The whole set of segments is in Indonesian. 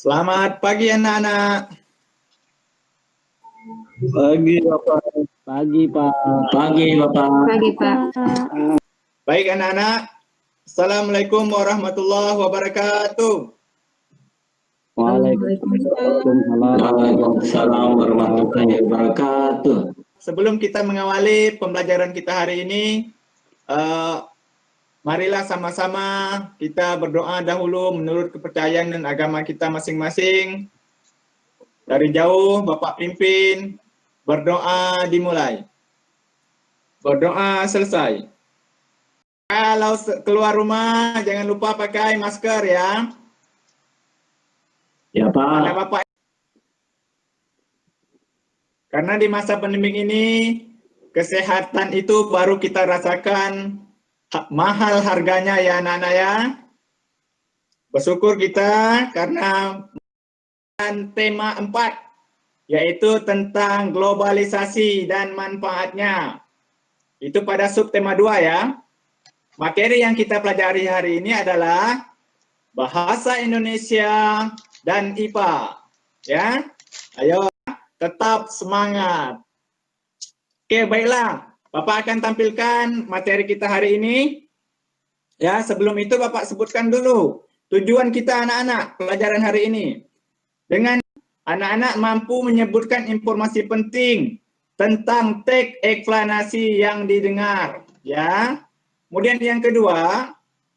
Selamat pagi anak-anak. Pagi Bapak. Pagi Pak. Pagi Bapak. Pagi Pak. Baik anak-anak. Assalamualaikum warahmatullahi wabarakatuh. Waalaikumsalam warahmatullahi wabarakatuh. Sebelum kita mengawali pembelajaran kita hari ini, marilah sama-sama kita berdoa dahulu menurut kepercayaan dan agama kita masing-masing. Dari jauh Bapak pimpin, berdoa dimulai. Berdoa selesai. Kalau keluar rumah jangan lupa pakai masker ya. Ya Pak. Karena Bapak, karena di masa pandemi ini kesehatan itu baru kita rasakan mahal harganya ya anak-anak ya. Bersyukur kita karena tema 4 yaitu tentang globalisasi dan manfaatnya. Itu pada subtema 2 ya. Materi yang kita pelajari hari ini adalah bahasa Indonesia dan IPA. Ya. Ayo tetap semangat. Oke, baiklah. Bapak akan tampilkan materi kita hari ini. Ya, sebelum itu Bapak sebutkan dulu tujuan kita anak-anak pelajaran hari ini. Dengan anak-anak mampu menyebutkan informasi penting tentang teks eksplanasi yang didengar, ya. Kemudian yang kedua,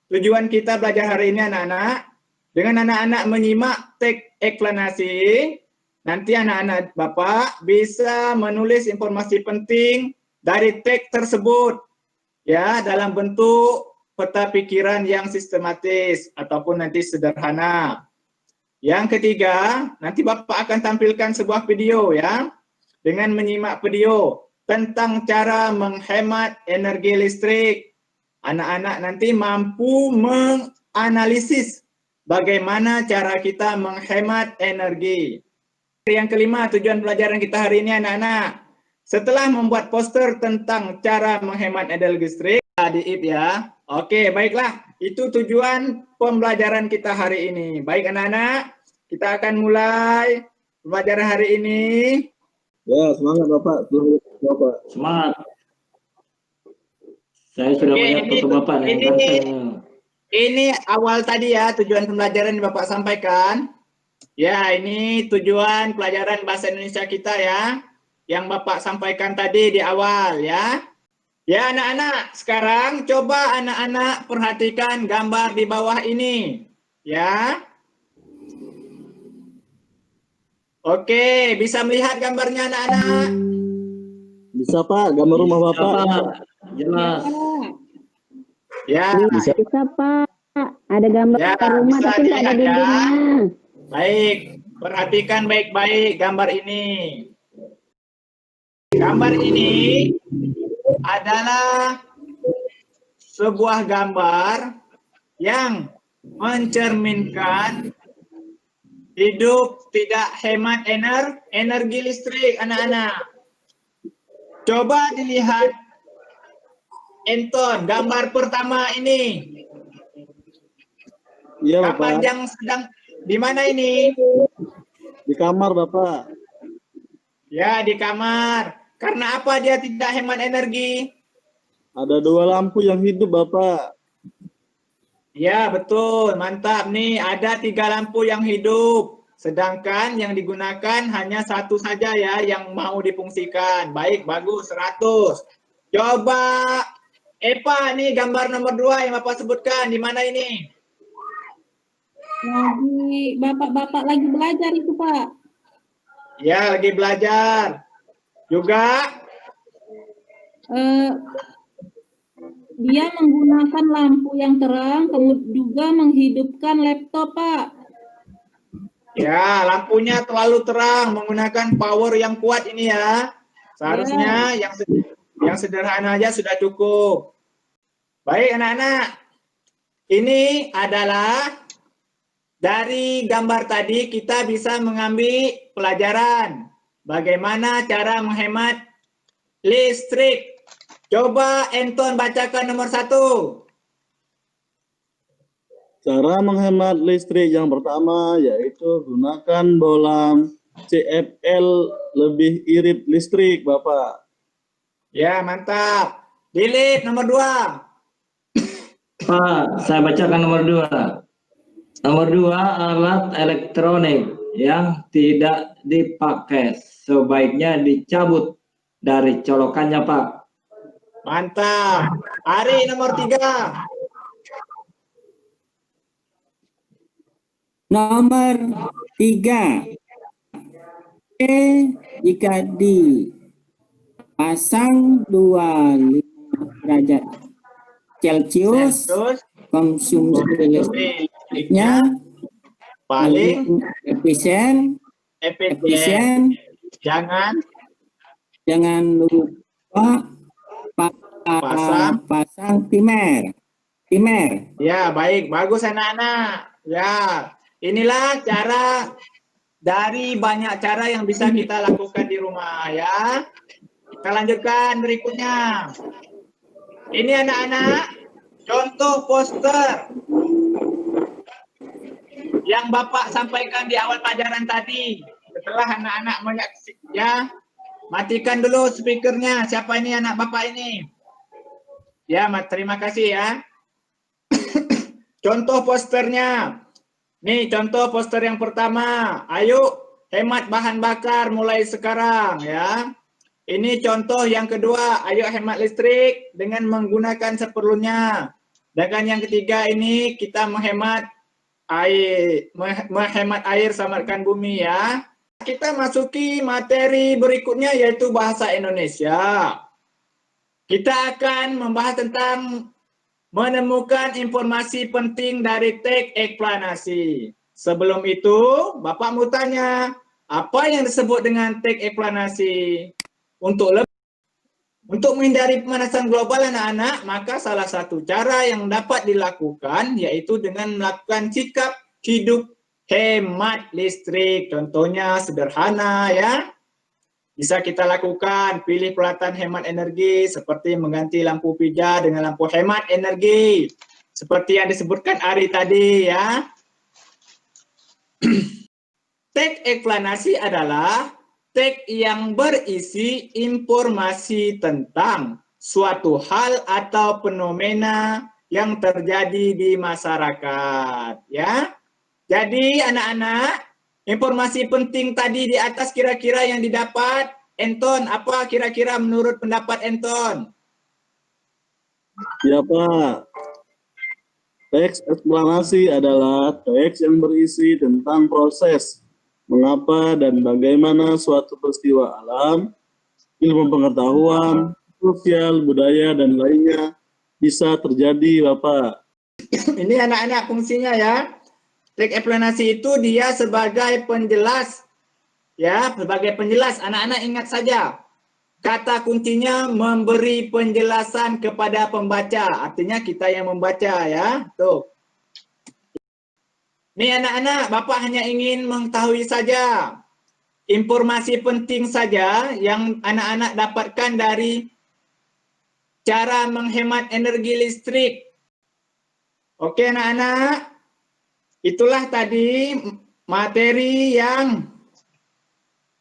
tujuan kita belajar hari ini anak-anak, dengan anak-anak menyimak teks eksplanasi, nanti anak-anak Bapak bisa menulis informasi penting dari teks tersebut, ya, dalam bentuk peta pikiran yang sistematis ataupun nanti sederhana. Yang ketiga, nanti Bapak akan tampilkan sebuah video ya, dengan menyimak video tentang cara menghemat energi listrik. Anak-anak nanti mampu menganalisis bagaimana cara kita menghemat energi. Yang kelima, tujuan pelajaran kita hari ini anak-anak, setelah membuat poster tentang cara menghemat energi listrik, diip ya. Oke, baiklah. Itu tujuan pembelajaran kita hari ini. Baik anak-anak, kita akan mulai pembelajaran hari ini. Ya, semangat Bapak. Bapak. Semangat. Saya sudah melihat foto Bapak nih. Ini awal tadi ya, tujuan pembelajaran yang Bapak sampaikan. Ya, ini tujuan pelajaran bahasa Indonesia kita ya, yang Bapak sampaikan tadi di awal ya. Ya anak-anak, sekarang coba anak-anak perhatikan gambar di bawah ini. Ya. Oke, bisa melihat gambarnya anak-anak? Bisa Pak, gambar rumah Bapak. Jelas. Ya. Bisa Pak. Ada gambar Ya, rumah bisa tapi nggak ada dilihat ya. dindingnya. Baik, perhatikan baik-baik gambar ini. Gambar ini adalah sebuah gambar yang mencerminkan hidup tidak hemat energi listrik anak-anak. Coba dilihat Anton, gambar pertama ini. Iya Gambar Bapak. yang sedang di mana ini? Di kamar Bapak. Ya, di kamar. Karena apa dia tidak hemat energi? Ada 2 lampu yang hidup Bapak. Ya, betul. Mantap nih. Ada 3 lampu yang hidup. Sedangkan yang digunakan hanya 1 saja ya yang mau difungsikan. Baik, bagus. 100. Coba Eva nih gambar nomor 2 yang Bapak sebutkan. Di mana ini? Lagi bapak-bapak lagi belajar itu Pak. Ya, lagi belajar. Juga Dia menggunakan lampu yang terang, kemudian juga menghidupkan laptop Pak. ya, lampunya terlalu terang, menggunakan power yang kuat ini ya. Seharusnya yang sederhana aja sudah cukup. Baik anak-anak, ini adalah dari gambar tadi kita bisa mengambil pelajaran bagaimana cara menghemat listrik. Coba Anton bacakan nomor 1. Cara menghemat listrik yang pertama yaitu gunakan bohlam CFL lebih irit listrik, Bapak. Ya, mantap. Dilip nomor 2. Pak, saya bacakan nomor 2. Nomor 2, alat elektronik yang tidak dipakai sebaiknya dicabut dari colokannya, Pak. Mantap. Ari nomor 3. Nomor 3, jika dipasang 25 derajat Celcius, Terus konsumsi listriknya paling efisien. efisien. Jangan lupa pasang timer. Ya, baik. Bagus anak-anak. Ya, inilah cara dari banyak cara yang bisa kita lakukan di rumah ya. Kita lanjutkan berikutnya. Ini anak-anak contoh poster yang Bapak sampaikan di awal pelajaran tadi. Setelah anak-anak menyaksikan, ya, matikan dulu speakernya. Siapa ini anak Bapak ini? Ya, terima kasih ya. Contoh posternya. Nih, contoh poster yang pertama. Ayo hemat bahan bakar mulai sekarang ya. Ini contoh yang kedua, ayo hemat listrik dengan menggunakan seperlunya. Dan yang ketiga ini kita menghemat air, selamatkan bumi ya. Kita masuki materi berikutnya yaitu bahasa Indonesia. Kita akan membahas tentang menemukan informasi penting dari teks eksplanasi. Sebelum itu, Bapak mau tanya, apa yang disebut dengan teks eksplanasi? Untuk menghindari pemanasan global anak-anak, maka salah satu cara yang dapat dilakukan yaitu dengan melakukan sikap hidup hemat listrik. Contohnya sederhana ya. Bisa kita lakukan, pilih peralatan hemat energi seperti mengganti lampu pijar dengan lampu hemat energi. Seperti yang disebutkan Ari tadi ya. Teks eksplanasi adalah teks yang berisi informasi tentang suatu hal atau fenomena yang terjadi di masyarakat ya. Jadi anak-anak, informasi penting tadi di atas kira-kira yang didapat Anton, apa kira-kira menurut pendapat Anton? Ya, Pak. Teks eksplanasi adalah teks yang berisi tentang proses, mengapa dan bagaimana suatu peristiwa alam, ilmu pengetahuan, sosial, budaya, dan lainnya bisa terjadi, Bapak. Ini anak-anak fungsinya ya. Teks eksplanasi itu dia sebagai penjelas. Ya, sebagai penjelas. Anak-anak ingat saja. Kata kuncinya memberi penjelasan kepada pembaca. Artinya kita yang membaca ya. Tuh. Nih anak-anak, Bapak hanya ingin mengetahui saja informasi penting saja yang anak-anak dapatkan dari cara menghemat energi listrik. Oke anak-anak, itulah tadi materi yang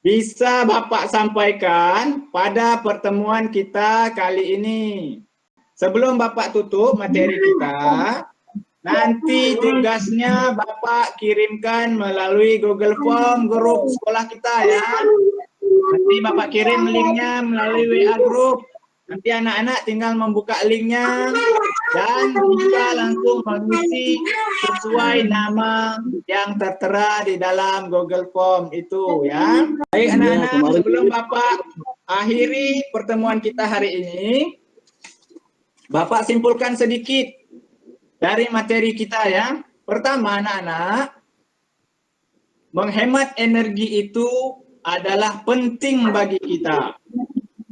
bisa Bapak sampaikan pada pertemuan kita kali ini. Sebelum Bapak tutup materi kita, nanti tugasnya Bapak kirimkan melalui Google Form grup sekolah kita ya. Nanti Bapak kirim linknya melalui WA grup. Nanti anak-anak tinggal membuka linknya dan bisa langsung mengisi sesuai nama yang tertera di dalam Google Form itu ya. Baik anak-anak, sebelum Bapak akhiri pertemuan kita hari ini, Bapak simpulkan sedikit dari materi kita ya. Pertama anak-anak, menghemat energi itu adalah penting bagi kita.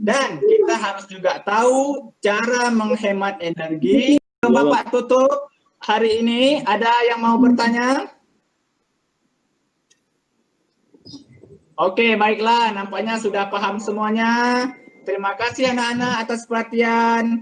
Dan kita harus juga tahu cara menghemat energi. Bapak tutup hari ini, ada yang mau bertanya? Oke, baiklah. Nampaknya sudah paham semuanya. Terima kasih anak-anak atas perhatian.